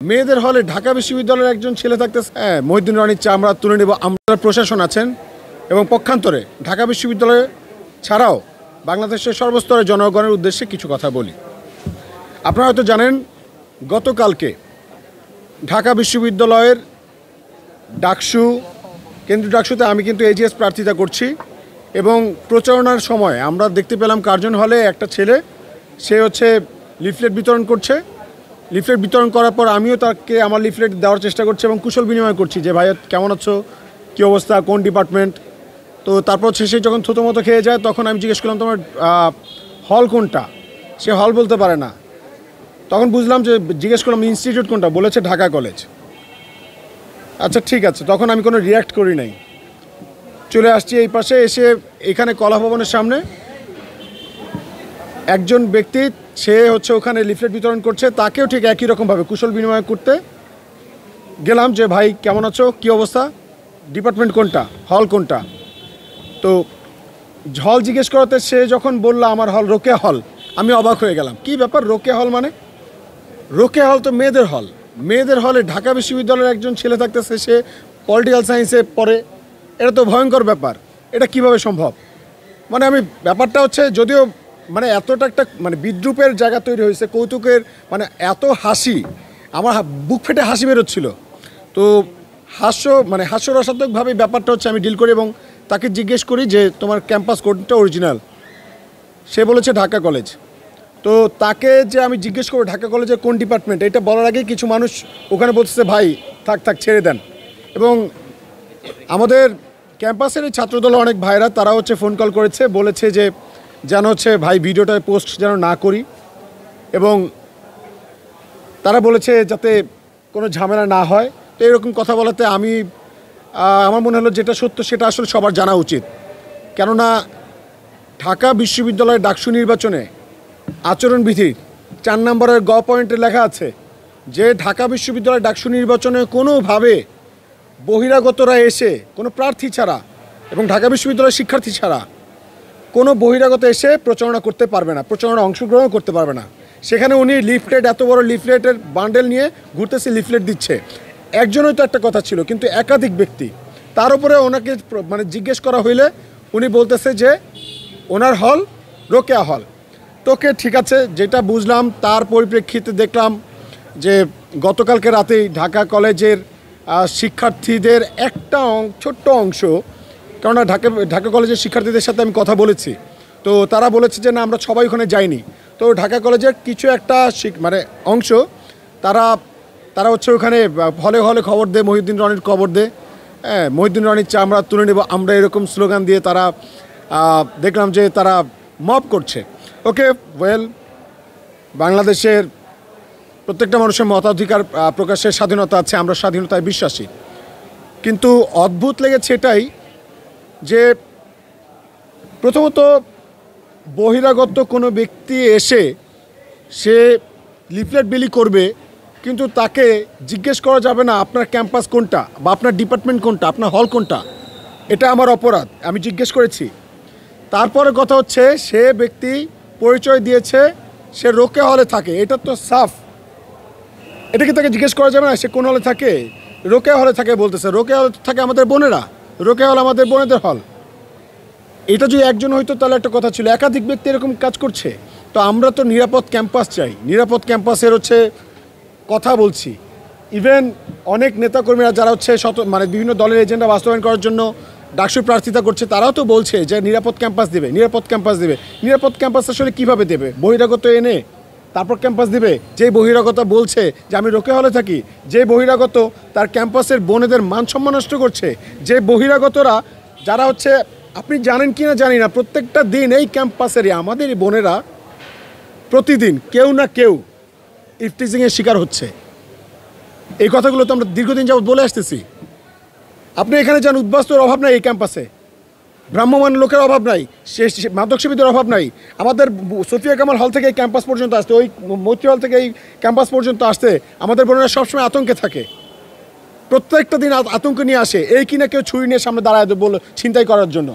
মেয়েদের হলে ঢাকা বিশ্ববিদ্যালয়ের একজন ছেলে থাকতেছে। হ্যাঁ, মহিউদ্দিন রানীর চা আমরা তুলে নেব। আমরা প্রশাসন আছেন এবং পক্ষান্তরে ঢাকা বিশ্ববিদ্যালয় ছাড়াও বাংলাদেশের সর্বস্তরের জনগণের উদ্দেশ্যে কিছু কথা বলি। আপনারা হয়তো জানেন, গতকালকে ঢাকা বিশ্ববিদ্যালয়ের ডাকসু, কেন্দ্রীয় ডাকসুতে আমি কিন্তু এজিএস প্রার্থিতা করছি এবং প্রচারণার সময় আমরা দেখতে পেলাম কার্জন হলে একটা ছেলে, সে হচ্ছে লিফলেট বিতরণ করছে। লিফলেট বিতরণ করার পর আমিও তাকে আমার লিফলেট দেওয়ার চেষ্টা করছি এবং কুশল বিনিময় করছি যে ভাই কেমন আছো, কী অবস্থা, কোন ডিপার্টমেন্ট। তো তারপর সে যখন থুতো মতো খেয়ে যায় তখন আমি জিজ্ঞেস করলাম তোমার হল কোনটা। সে হল বলতে পারে না। তখন বুঝলাম যে, জিজ্ঞেস করলাম ইনস্টিটিউট কোনটা, বলেছে ঢাকা কলেজ। আচ্ছা ঠিক আছে, তখন আমি কোনো রিয়্যাক্ট করি নাই, চলে আসছি এই পাশে। এসে এখানে কলা ভবনের সামনে একজন ব্যক্তি, সে হচ্ছে ওখানে লিফলেট বিতরণ করছে, তাকেও ঠিক একই রকমভাবে কুশল বিনিময় করতে গেলাম যে ভাই কেমন আছো, কী অবস্থা, ডিপার্টমেন্ট কোনটা, হল কোনটা। তো হল জিজ্ঞেস করাতে সে যখন বলল আমার হল রোকেয়া হল, আমি অবাক হয়ে গেলাম। কি ব্যাপার, রোকেয়া হল মানে? রোকেয়া হল তো মেয়েদের হল। মেয়েদের হলে ঢাকা বিশ্ববিদ্যালয়ের একজন ছেলে থাকতেছে, সে পলিটিক্যাল সায়েন্সে পড়ে। এটা তো ভয়ঙ্কর ব্যাপার, এটা কিভাবে সম্ভব? মানে আমি ব্যাপারটা হচ্ছে, যদিও মানে এতটা একটা মানে বিদ্রুপের জায়গা তৈরি হয়েছে, কৌতুকের মানে এত হাসি, আমার বুক ফেটে হাসি বেরোচ্ছিল। তো হাস্যরসাত্মকভাবে ব্যাপারটা হচ্ছে আমি ডিল করি এবং তাকে জিজ্ঞেস করি যে তোমার ক্যাম্পাস কোনটা অরিজিনাল। সে বলেছে ঢাকা কলেজ। তো তাকে যে আমি জিজ্ঞেস করবো ঢাকা কলেজের কোন ডিপার্টমেন্ট, এটা বলার আগেই কিছু মানুষ ওখানে বলতেছে ভাই থাক ছেড়ে দেন। এবং আমাদের ক্যাম্পাসের এই ছাত্রদল অনেক ভাইরা তারা হচ্ছে ফোন কল করেছে, বলেছে যে যেন হচ্ছে ভাই ভিডিওটা পোস্ট যেন না করি, এবং তারা বলেছে যাতে কোনো ঝামেলা না হয়। তো এরকম কথা বলাতে আমার মনে হলো যেটা সত্য সেটা আসলে সবার জানা উচিত। কেননা ঢাকা বিশ্ববিদ্যালয়ের ডাকসু নির্বাচনে আচরণবিধির 4 নম্বরের গ পয়েন্টে লেখা আছে যে ঢাকা বিশ্ববিদ্যালয়ের ডাকসু নির্বাচনে কোনোভাবে বহিরাগতরা এসে, কোনো প্রার্থী ছাড়া এবং ঢাকা বিশ্ববিদ্যালয়ের শিক্ষার্থী ছাড়া কোনো বহিরাগত এসে প্রচারণা করতে পারবে না, প্রচারণা অংশগ্রহণ করতে পারবে না। সেখানে উনি লিফলেট, এত বড় লিফলেটের বান্ডেল নিয়ে ঘুরতেছে, লিফলেট দিচ্ছে। একজনই তো একটা কথা ছিল, কিন্তু একাধিক ব্যক্তি। তার উপরে ওনাকে মানে জিজ্ঞেস করা হইলে উনি বলতেছে যে ওনার হল রোকেয়া হল। তোকে ঠিক আছে, যেটা বুঝলাম তার পরিপ্রেক্ষিতে দেখলাম যে গতকালকে রাতেই ঢাকা কলেজের শিক্ষার্থীদের একটা ছোট্ট অংশ, কেননা ঢাকা কলেজের শিক্ষার্থীদের সাথে আমি কথা বলেছি, তো তারা বলেছে যে না আমরা সবাই ওখানে যাইনি। তো ঢাকা কলেজের কিছু একটা মানে অংশ তারা হচ্ছে ওখানে হলে হলে খবর দে, মহিউদ্দিন রানীর খবর দে, হ্যাঁ মহিউদ্দিন রানীর চা আমরা তুলে নেব, আমরা এরকম স্লোগান দিয়ে তারা দেখলাম যে তারা মব করছে। ওকে, ওয়েল, বাংলাদেশের প্রত্যেকটা মানুষের মতাধিকার প্রকাশের স্বাধীনতা আছে, আমরা স্বাধীনতায় বিশ্বাসী। কিন্তু অদ্ভুত লেগেছে এটাই যে প্রথমত বহিরাগত কোনো ব্যক্তি এসে সে লিফলেট বিলি করবে, কিন্তু তাকে জিজ্ঞেস করা যাবে না আপনার ক্যাম্পাস কোনটা বা আপনার ডিপার্টমেন্ট কোনটা, আপনার হল কোনটা। এটা আমার অপরাধ, আমি জিজ্ঞেস করেছি। তারপরে কথা হচ্ছে সে ব্যক্তি পরিচয় দিয়েছে সে রোকেয়া হলে থাকে, এটা তো সাফ। এটা কি তাকে জিজ্ঞেস করা যাবে না সে কোন হলে থাকে? রোকেয়া হলে থাকে বলতেছে, রোকেয়া হলে থাকে আমাদের বোনেরা, রোকেয়া হল আমাদের বোনেদের হল। এটা যদি একজন হইতো তাহলে একটা কথা ছিল, একাধিক ব্যক্তি এরকম কাজ করছে। তো আমরা তো নিরাপদ ক্যাম্পাস চাই, নিরাপদ ক্যাম্পাসের হচ্ছে কথা বলছি। ইভেন অনেক নেতাকর্মীরা যারা হচ্ছে মানে বিভিন্ন দলের এজেন্ডা বাস্তবায়ন করার জন্য ডাকসু প্রার্থিতা করছে, তারাও তো বলছে যে নিরাপদ ক্যাম্পাস দেবে, নিরাপদ ক্যাম্পাস দেবে। নিরাপদ ক্যাম্পাস আসলে কীভাবে দেবে? বহিরাগত এনে তারপর ক্যাম্পাস দিবে? যে বহিরাগত বলছে যে আমি রোকেয়া হলে থাকি, যে বহিরাগত তার ক্যাম্পাসের বোনেদের মান সম্মান নষ্ট করছে, যে বহিরাগতরা যারা হচ্ছে, আপনি জানেন কি না জানি না, প্রত্যেকটা দিন এই ক্যাম্পাসেরই আমাদের বোনেরা প্রতিদিন কেউ না কেউ ইফটিজিংয়ের শিকার হচ্ছে। এই কথাগুলো তো আমরা দীর্ঘদিন যাবৎ বলে আসতেছি। আপনি এখানে যান, উদ্বাস্তুর অভাব নাই এই ক্যাম্পাসে, ভ্রাম্যমান লোকের অভাব নাই, মাদক সেবীদের অভাব নাই। আমাদের সোফিয়া কামাল হল থেকে এই ক্যাম্পাস পর্যন্ত আসতে, ওই মৈত্রী হল থেকে এই ক্যাম্পাস পর্যন্ত আসতে আমাদের বোনেরা সবসময় আতঙ্কে থাকে, প্রত্যেকটা দিন আতঙ্ক নিয়ে আসে। এই কিনা কেউ ছুরি নিয়ে সামনে দাঁড়ায় বললো ছিনতাই করার জন্য,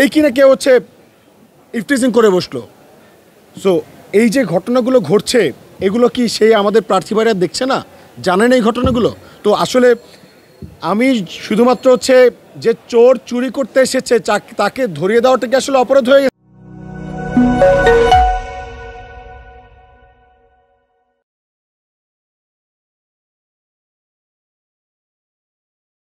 এই কিনা কেউ হচ্ছে ইফটিজিং করে বসলো। সো এই যে ঘটনাগুলো ঘটছে, এগুলো কি সেই আমাদের প্রার্থী ভাইরা দেখছে না, জানেন এই ঘটনাগুলো? তো আসলে আমি শুধুমাত্র হচ্ছে যে চোর চুরি করতে এসেছে তাকে ধরিয়ে দেওয়াটা কি আসলে অপরাধ হয়ে গেছে?